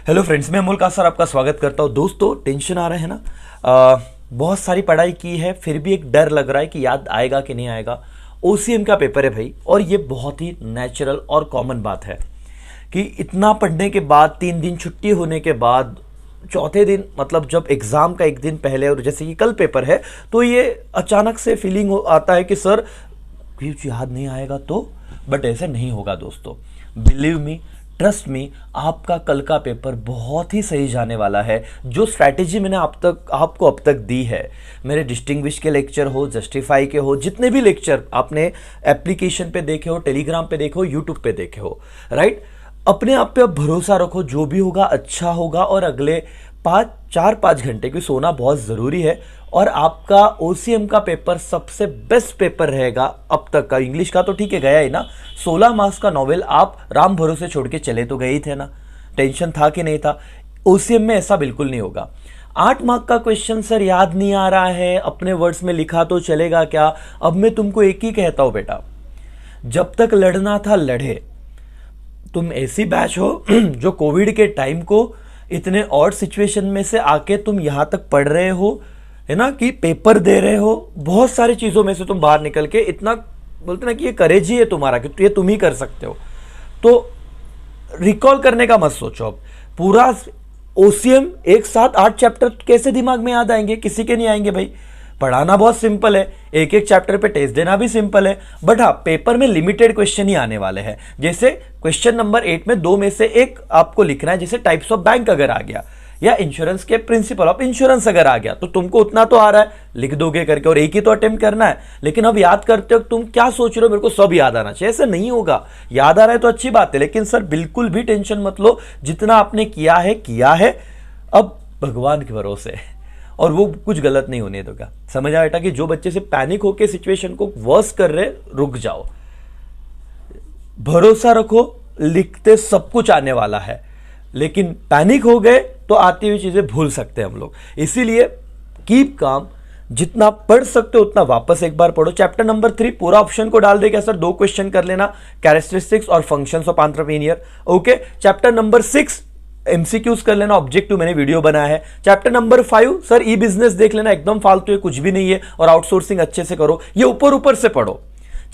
Hello friends, मैं अमोल कासर आपका स्वागत करता हूँ। दोस्तों, टेंशन आ रहा है ना? बहुत सारी पढ़ाई की है, फिर भी एक डर लग रहा है कि याद आएगा कि नहीं आएगा। ओसीएम का पेपर है भाई, और ये बहुत ही नेचुरल और कॉमन बात है कि इतना पढ़ने के बाद 3 दिन छुट्टी होने के बाद चौथे दिन, मतलब जब एग्ज़ाम का एक दिन पहले और जैसे कि कल पेपर है, तो ये अचानक से फीलिंग आता है कि सर कुछ याद नहीं आएगा तो। बट ऐसे नहीं होगा दोस्तों, बिलीव मी, ट्रस्ट मी, आपका कल का पेपर बहुत ही सही जाने वाला है। जो स्ट्रैटेजी मैंने आपको अब तक दी है, मेरे डिस्टिंग्विश के लेक्चर हो, जस्टिफाई के हो, जितने भी लेक्चर आपने एप्लीकेशन पे देखे हो, टेलीग्राम पे देखे हो, यूट्यूब पे देखे हो, राइट, अपने आप पे अब भरोसा रखो, जो भी होगा अच्छा होगा। और अगले 4-5 घंटे की सोना बहुत ज़रूरी है। और आपका ओसीएम का पेपर सबसे बेस्ट पेपर रहेगा अब तक का। इंग्लिश का तो ठीक है, गया ही ना। 16 मार्क्स का नॉवेल आप राम भरोसे छोड़ के चले तो गए ही थे ना। टेंशन था कि नहीं था? ओसीएम में ऐसा बिल्कुल नहीं होगा। 8 मार्क का क्वेश्चन सर याद नहीं आ रहा है, अपने वर्ड्स में लिखा तो चलेगा क्या? अब मैं तुमको एक ही कहता हूं बेटा, जब तक लड़ना था लड़े। तुम ऐसी बैच हो जो कोविड के टाइम को इतने ऑड सिचुएशन में से आके तुम यहां तक पढ़ रहे हो, है ना, कि पेपर दे रहे हो, बहुत सारी चीजों में से तुम बाहर निकल के इतना बोलते ना कि ये करेज ही है तुम्हारा कि ये तुम ही कर सकते हो। तो रिकॉल करने का मत सोचो। अब पूरा ओसीएम एक साथ 8 चैप्टर कैसे दिमाग में याद आएंगे? किसी के नहीं आएंगे भाई। पढ़ाना बहुत सिंपल है, एक एक चैप्टर पे टेस्ट देना भी सिंपल है। बट हाँ, पेपर में लिमिटेड क्वेश्चन ही आने वाले हैं। जैसे क्वेश्चन नंबर 8 में 2 में से एक आपको लिखना है, जैसे टाइप्स ऑफ बैंक अगर आ गया, या इंश्योरेंस के प्रिंसिपल ऑफ इंश्योरेंस अगर आ गया, तो तुमको उतना तो आ रहा है, लिख दोगे करके, और एक ही तो अटेम्प्ट करना है। लेकिन अब याद करते हो तुम क्या सोच रहे हो, मेरे को सब याद आना चाहिए? ऐसे नहीं होगा। याद आ रहा है तो अच्छी बात है, लेकिन सर बिल्कुल भी टेंशन मत लो। जितना आपने किया है, अब भगवान के भरोसे, और वो कुछ गलत नहीं होने देगा। समझ आया बेटा कि जो बच्चे से पैनिक होकर सिचुएशन को वर्स कर रहे, रुक जाओ, भरोसा रखो, लिखते सब कुछ आने वाला है। लेकिन पैनिक हो गए तो आती हुई चीजें भूल सकते हैं हम लोग। इसीलिए कीप काम, जितना पढ़ सकते हो उतना वापस एक बार पढ़ो। चैप्टर नंबर 3 पूरा ऑप्शन को डाल देगा सर, 2 क्वेश्चन कर लेना, कैरेक्टरिस्टिक्स और functions of entrepreneur. Okay, chapter number 6 MCQs कर लेना, ऑब्जेक्टिव मैंने वीडियो बनाया है। चैप्टर नंबर 5 सर ई बिजनेस देख लेना, एकदम फालतू है, कुछ भी नहीं है, और आउटसोर्सिंग अच्छे से करो। ये ऊपर ऊपर से पढ़ो।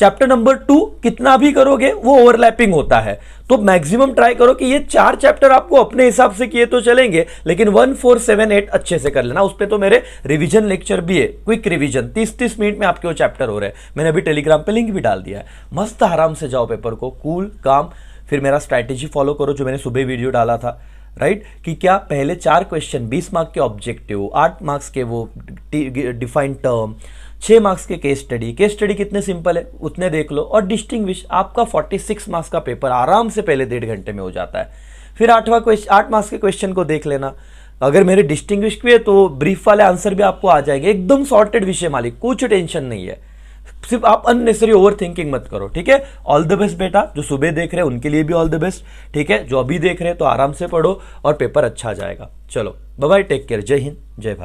चैप्टर नंबर 2 कितना भी करोगे वो ओवरलैपिंग होता है, तो मैक्सिमम ट्राई करो कि ये 4 चैप्टर आपको अपने हिसाब से किए तो चलेंगे, लेकिन 1, 4, 7, 8 अच्छे से कर लेना। उस पर तो मेरे रिवीजन लेक्चर भी है, क्विक रिवीजन, 30-30 मिनट में आपके वो चैप्टर हो रहे हैं। मैंने अभी टेलीग्राम पे लिंक भी डाल दिया है। मस्त आराम से जाओ पेपर को, कूल काम। फिर मेरा स्ट्रैटेजी फॉलो करो जो मैंने सुबह वीडियो डाला था, राइट, कि क्या पहले 4 क्वेश्चन 20 मार्क के ऑब्जेक्टिव, 8 मार्क्स के वो डिफाइंड टर्म, 6 मार्क्स के केस स्टडी कितने सिंपल है उतने देख लो, और डिस्टिंग्विश आपका 46 मार्क्स का पेपर आराम से पहले 1.5 घंटे में हो जाता है। फिर 8 मार्क्स के क्वेश्चन को देख लेना। अगर मेरे डिस्टिंग्विश के तो ब्रीफ वाले आंसर भी आपको आ जाएंगे, एकदम सॉर्टेड विषय मालिक, कुछ टेंशन नहीं है। सिर्फ आप अननेसेसरी ओवर थिंकिंग मत करो, ठीक है? ऑल द बेस्ट बेटा। जो सुबह देख रहे हैं उनके लिए भी ऑल द बेस्ट, ठीक है? जो अभी देख रहे हैं तो आराम से पढ़ो और पेपर अच्छा जाएगा। चलो बाय बाय, टेक केयर, जय हिंद, जय भारत।